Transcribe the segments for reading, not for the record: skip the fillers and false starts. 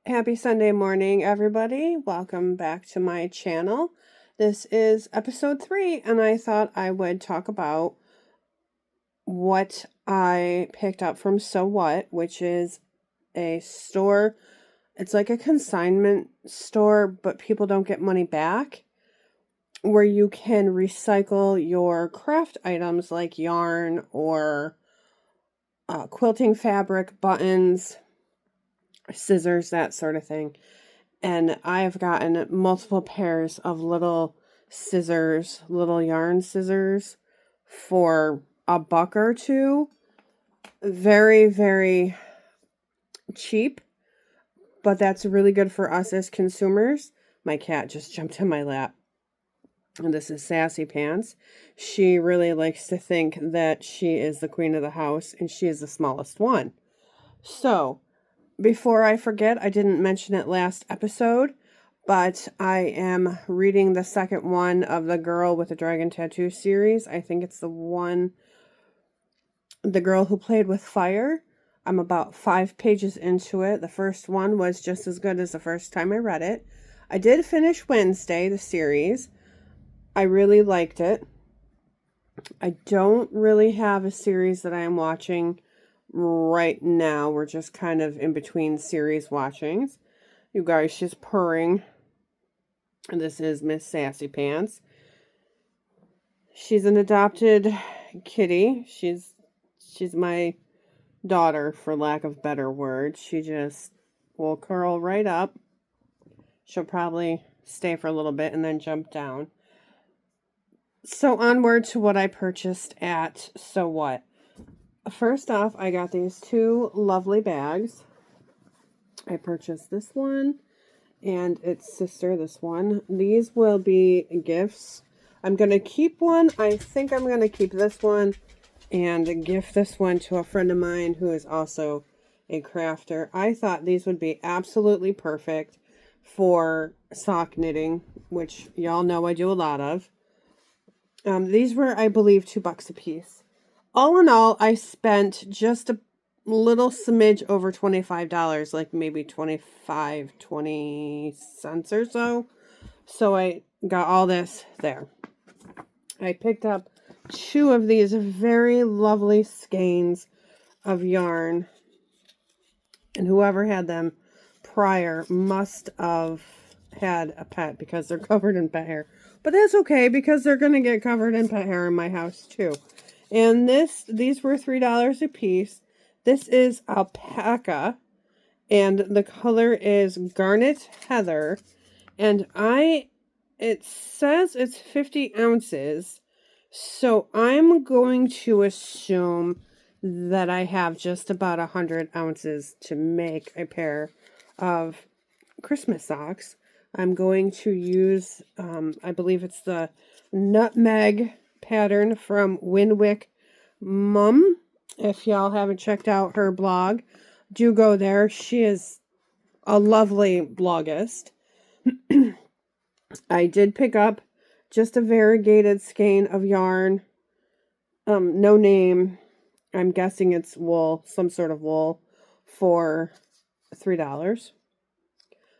Happy Sunday morning, everybody. Welcome back to my channel. This is episode 3, and I thought I would talk about what I picked up from Sew What, which is a store. It's like a consignment store, but people don't get money back, where you can recycle your craft items like yarn or quilting fabric, buttons, scissors, that sort of thing. And I've gotten multiple pairs of little scissors, little yarn scissors for $1 or $2. Very, very cheap, but that's really good for us as consumers. My cat just jumped in my lap. And this is Sassy Pants. She really likes to think that she is the queen of the house, and she is the smallest one. So, before I forget, I didn't mention it last episode, but I am reading the second one of the Girl with the Dragon Tattoo series. I think it's the girl who played with fire. I'm about 5 pages into it. The first one was just as good as the first time I read it. I did finish Wednesday, the series. I really liked it. I don't really have a series that I'm watching right now. We're just kind of in between series watchings. You guys, she's purring. This is Miss Sassy Pants. She's an adopted kitty. She's my daughter, for lack of better words. She just will curl right up. She'll probably stay for a little bit and then jump down. So onward to what I purchased at Sew What. First off, I got these 2 lovely bags. I purchased this one and its sister, this one. These will be gifts. I'm going to keep one. I think I'm going to keep this one and gift this one to a friend of mine who is also a crafter. I thought these would be absolutely perfect for sock knitting, which y'all know I do a lot of. These were, I believe, $2 a piece. All in all, I spent just a little smidge over $25, like maybe 20 cents or so. So I got all this there. I picked up 2 of these very lovely skeins of yarn. And whoever had them prior must have had a pet because they're covered in pet hair. But that's okay because they're going to get covered in pet hair in my house too. And these were $3 a piece. This is alpaca, and the color is garnet heather. And it says it's 50 ounces. So I'm going to assume that I have just about 100 ounces to make a pair of Christmas socks. I'm going to use, I believe it's the nutmeg pattern from Winwick Mum. If y'all haven't checked out her blog, do go there. She is a lovely bloggist. I did pick up just a variegated skein of yarn. No name. I'm guessing it's wool, some sort of wool, for $3.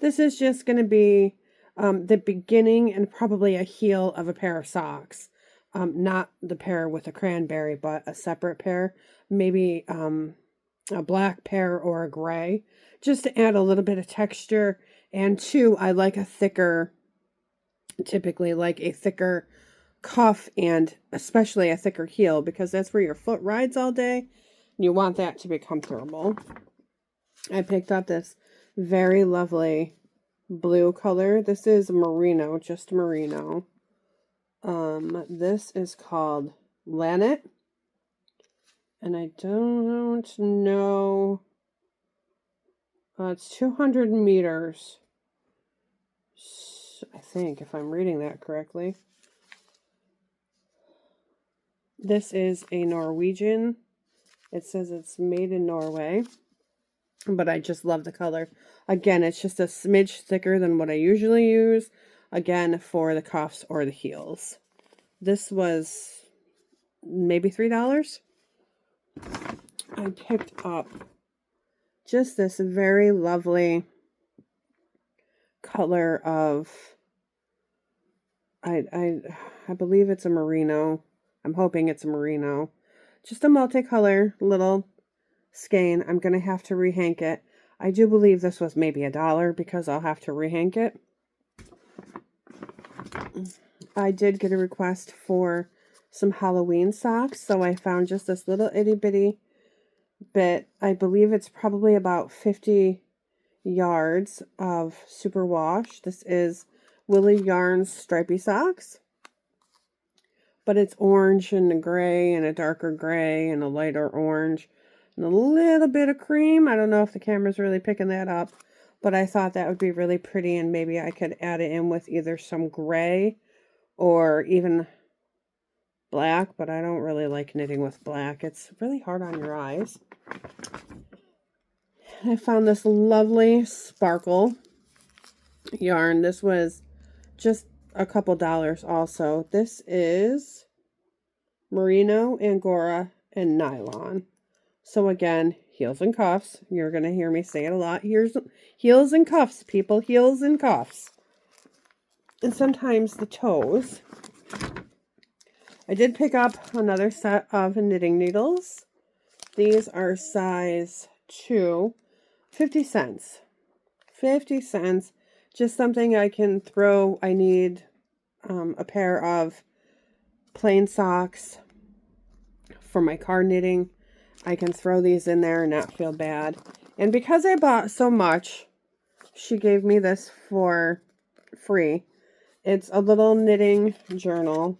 This is just going to be the beginning and probably a heel of a pair of socks. Not the pair with a cranberry, but a separate pair. Maybe a black pair or a gray. Just to add a little bit of texture. And 2, I like typically like a thicker cuff and especially a thicker heel because that's where your foot rides all day. You want that to be comfortable. I picked up this very lovely blue color. This is merino, just merino. This is called Lanet. And I don't know. It's 200 meters. I think, if I'm reading that correctly. This is a Norwegian. It says it's made in Norway. But I just love the color. Again, it's just a smidge thicker than what I usually use. Again, for the cuffs or the heels. This was maybe $3. I picked up just this very lovely color of, I believe it's a merino. I'm hoping it's a merino. Just a multicolor little skein. I'm going to have to rehank it. I do believe this was maybe $1 because I'll have to rehank it. I did get a request for some Halloween socks, so I found just this little itty bitty bit. I believe it's probably about 50 yards of superwash. This is Willie Yarns stripy socks, but it's orange and a gray and a darker gray and a lighter orange and a little bit of cream. I don't know if the camera's really picking that up, but I thought that would be really pretty, and maybe I could add it in with either some gray or even black, but I don't really like knitting with black. It's really hard on your eyes. I found this lovely sparkle yarn. This was just a couple dollars also. This is merino, angora, and nylon. So again, heels and cuffs. You're going to hear me say it a lot. Here's heels and cuffs, people. Heels and cuffs. And sometimes the toes. I did pick up another set of knitting needles. These are size 2, 50 cents. 50 cents. Just something I can throw. I need a pair of plain socks for my car knitting. I can throw these in there and not feel bad. And because I bought so much, she gave me this for free. It's a little knitting journal.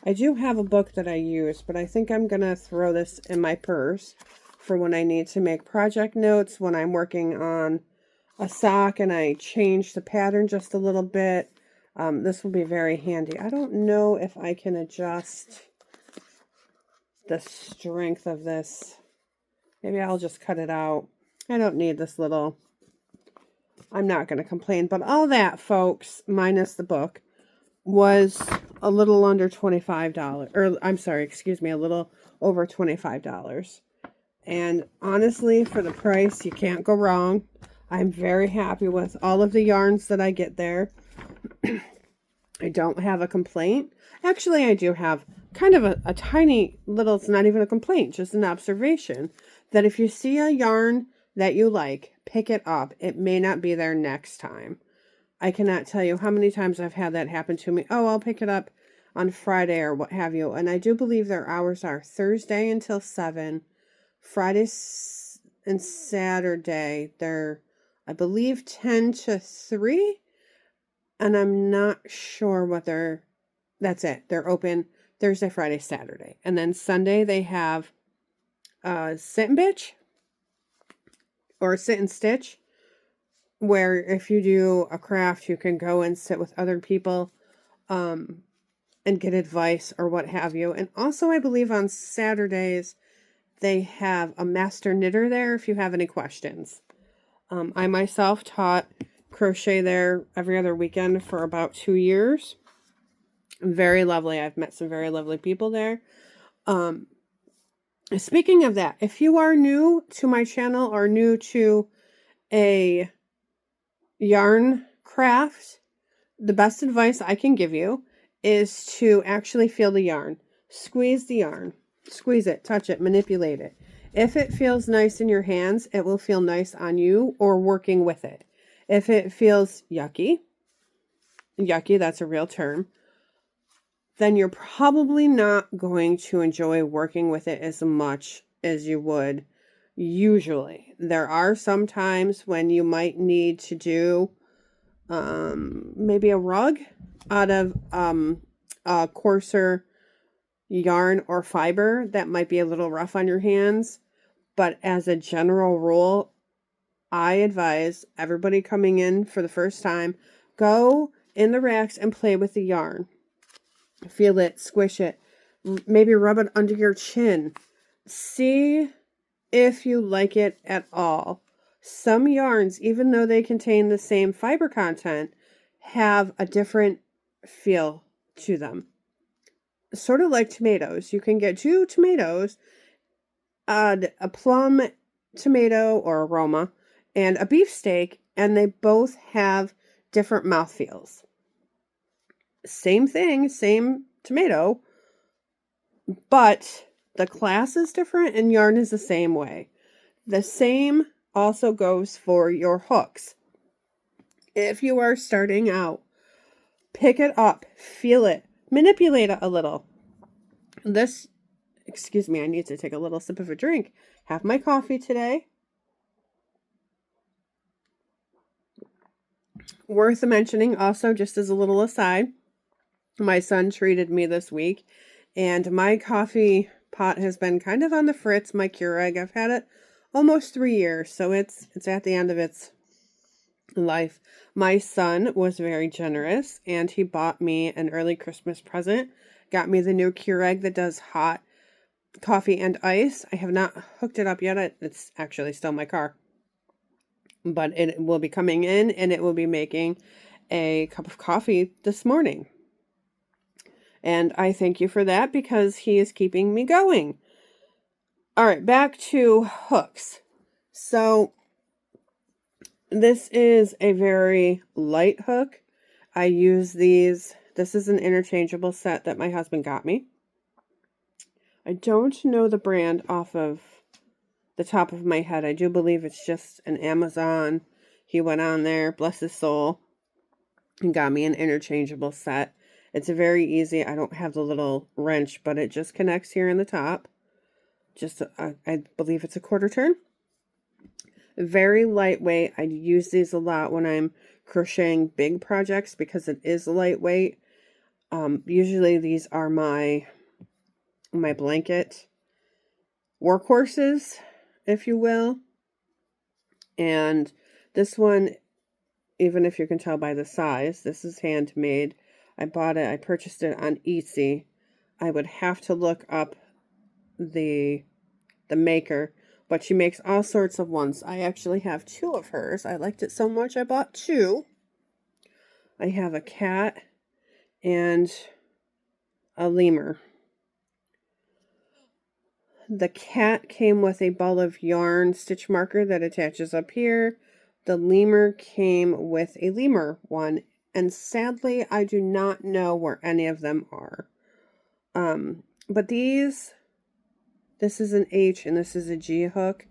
I do have a book that I use, but I think I'm going to throw this in my purse for when I need to make project notes, when I'm working on a sock and I change the pattern just a little bit. This will be very handy. I don't know if I can adjust the strength of this. Maybe I'll just cut it out. I don't need this little. I'm not going to complain, but all that, folks, minus the book, was a little under $25, or I'm sorry, excuse me, a little over $25. And honestly, for the price, you can't go wrong. I'm very happy with all of the yarns that I get there. I don't have a complaint. Actually, I do have kind of a tiny little, it's not even a complaint, just an observation, that if you see a yarn that you like, pick it up. It may not be there next time. I cannot tell you how many times I've had that happen to me. Oh, I'll pick it up on Friday or what have you. And I do believe their hours are Thursday until 7, Friday and Saturday. They're, I believe, 10 to 3. And I'm not sure what that's it. They're open Thursday, Friday, Saturday. And then Sunday they have Sit and Bitch or Sit and Stitch, where if you do a craft, you can go and sit with other people and get advice or what have you. And also, I believe on Saturdays, they have a master knitter there if you have any questions. I myself taught crochet there every other weekend for about 2 years. Very lovely. I've met some very lovely people there. Speaking of that, if you are new to my channel or new to a yarn craft, the best advice I can give you is to actually feel the yarn. Squeeze the yarn. Squeeze it, touch it, manipulate it. If it feels nice in your hands, it will feel nice on you or working with it. If it feels yucky, that's a real term, then you're probably not going to enjoy working with it as much as you would usually. There are some times when you might need to do maybe a rug out of a coarser yarn or fiber that might be a little rough on your hands. But as a general rule, I advise everybody coming in for the first time, go in the racks and play with the yarn. Feel it, squish it, maybe rub it under your chin. See if you like it at all. Some yarns, even though they contain the same fiber content, have a different feel to them. Sort of like tomatoes. You can get 2 tomatoes, a plum tomato or aroma, and a beefsteak, and they both have different mouthfeels. Same thing, same tomato, but the class is different and yarn is the same way. The same also goes for your hooks. If you are starting out, pick it up, feel it, manipulate it a little. Excuse me, I need to take a little sip of a drink. Have my coffee today. Worth mentioning also, just as a little aside, my son treated me this week, and my coffee pot has been kind of on the fritz, my Keurig. I've had it almost 3 years, so it's at the end of its life. My son was very generous, and he bought me an early Christmas present, got me the new Keurig that does hot coffee and ice. I have not hooked it up yet. It's actually still in my car, but it will be coming in, and it will be making a cup of coffee this morning. And I thank you for that because he is keeping me going. All right, back to hooks. So this is a very light hook. I use these. This is an interchangeable set that my husband got me. I don't know the brand off of the top of my head. I do believe it's just an Amazon. He went on there, bless his soul, and got me an interchangeable set. It's very easy. I don't have the little wrench, but it just connects here in the top. Just, I believe it's a 1/4 turn. Very lightweight. I use these a lot when I'm crocheting big projects because it is lightweight. Usually these are my blanket workhorses, if you will. And this one, even if you can tell by the size, this is handmade. I purchased it on Etsy. I would have to look up the maker, but she makes all sorts of ones. I actually have 2 of hers. I liked it so much I bought 2. I have a cat and a lemur. The cat came with a ball of yarn stitch marker that attaches up here. The lemur came with a lemur one, and sadly I do not know where any of them are. But this is an H and this is a G hook.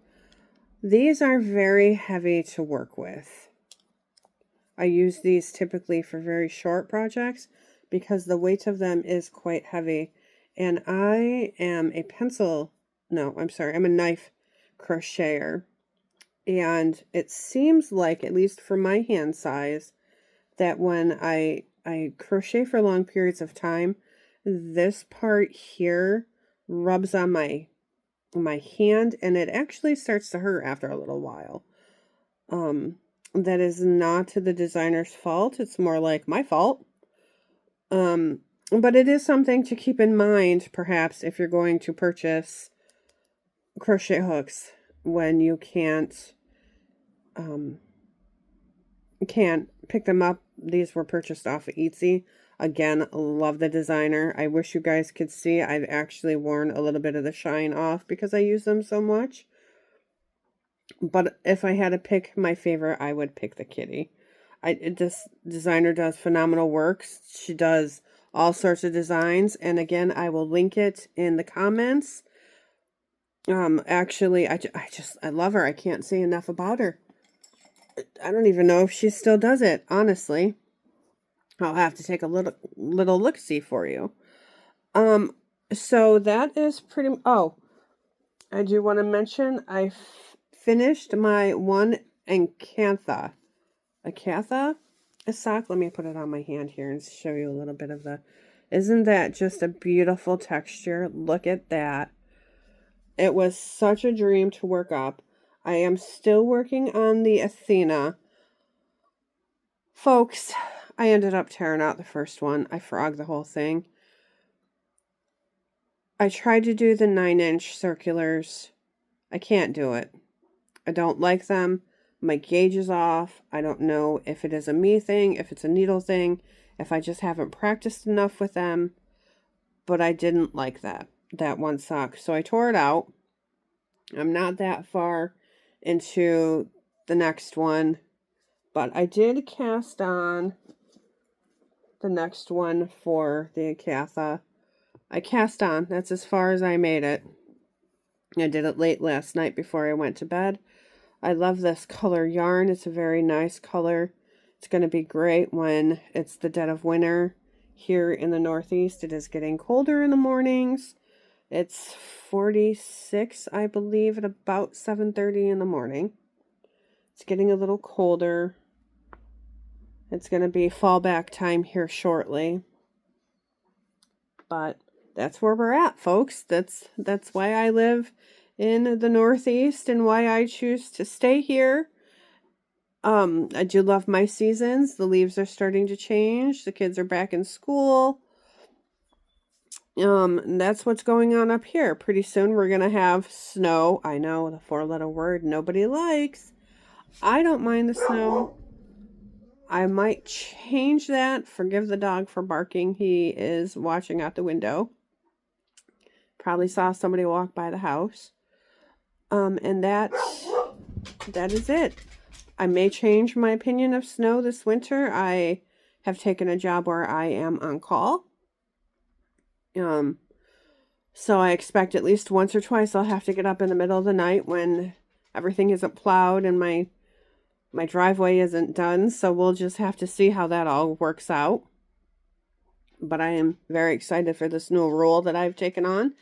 These are very heavy to work with. I use these typically for very short projects because the weight of them is quite heavy. And I am I'm a knife crocheter. And it seems like, at least for my hand size, that when I crochet for long periods of time, this part here rubs on my hand, and it actually starts to hurt after a little while. That is not the designer's fault. It's more like my fault. But it is something to keep in mind, perhaps, if you're going to purchase crochet hooks when you can't pick them up. These were purchased off of Etsy. Again, love the designer. I wish you guys could see. I've actually worn a little bit of the shine off because I use them so much. But if I had to pick my favorite, I would pick the kitty. This designer does phenomenal work. She does all sorts of designs. And again, I will link it in the comments. Actually, I love her. I can't say enough about her. I don't even know if she still does it, honestly. I'll have to take a little look-see for you. So that is pretty... Oh, I do want to mention I finished my one Acantha sock. Let me put it on my hand here and show you a little bit of the... Isn't that just a beautiful texture? Look at that. It was such a dream to work up. I am still working on the Athena. Folks, I ended up tearing out the first one. I frogged the whole thing. I tried to do the 9-inch circulars. I can't do it. I don't like them. My gauge is off. I don't know if it is a me thing, if it's a needle thing, if I just haven't practiced enough with them. But I didn't like that one sock. So I tore it out. I'm not that far into the next one, But I did cast on the next one for the Acatha. I cast on. That's as far as I made it. I did it late last night before I went to bed. I love this color yarn. It's a very nice color. It's going to be great when it's the dead of winter here in the Northeast. It is getting colder in the mornings. It's 46, I believe, at about 7:30 in the morning. It's getting a little colder. It's going to be fallback time here shortly. But that's where we're at, folks. That's why I live in the Northeast and why I choose to stay here. I do love my seasons. The leaves are starting to change. The kids are back in school. And that's what's going on up here. Pretty soon we're going to have snow. I know, the 4-letter word nobody likes. I don't mind the snow. I might change that. Forgive the dog for barking. He is watching out the window. Probably saw somebody walk by the house. And that is it. I may change my opinion of snow this winter. I have taken a job where I am on call. So I expect at least once or twice I'll have to get up in the middle of the night when everything isn't plowed and my driveway isn't done. So we'll just have to see how that all works out. But I am very excited for this new role that I've taken on.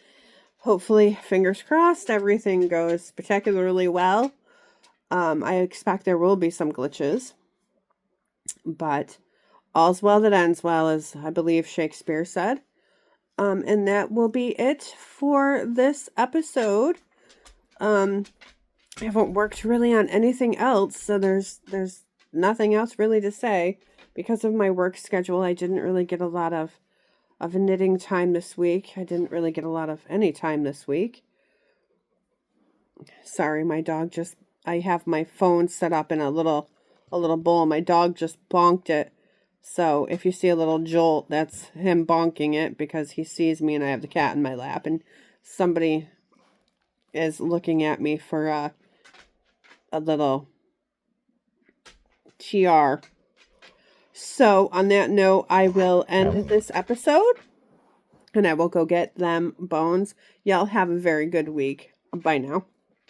Hopefully, fingers crossed, everything goes spectacularly well. I expect there will be some glitches, but all's well that ends well, as I believe Shakespeare said. And that will be it for this episode. I haven't worked really on anything else, so there's nothing else really to say. Because of my work schedule, I didn't really get a lot of knitting time this week. I didn't really get a lot of any time this week. Sorry, my dog I have my phone set up in a little bowl. My dog just bonked it. So if you see a little jolt, that's him bonking it because he sees me and I have the cat in my lap. And somebody is looking at me for a little TR. So on that note, I will end this episode. And I will go get them bones. Y'all have a very good week. Bye now.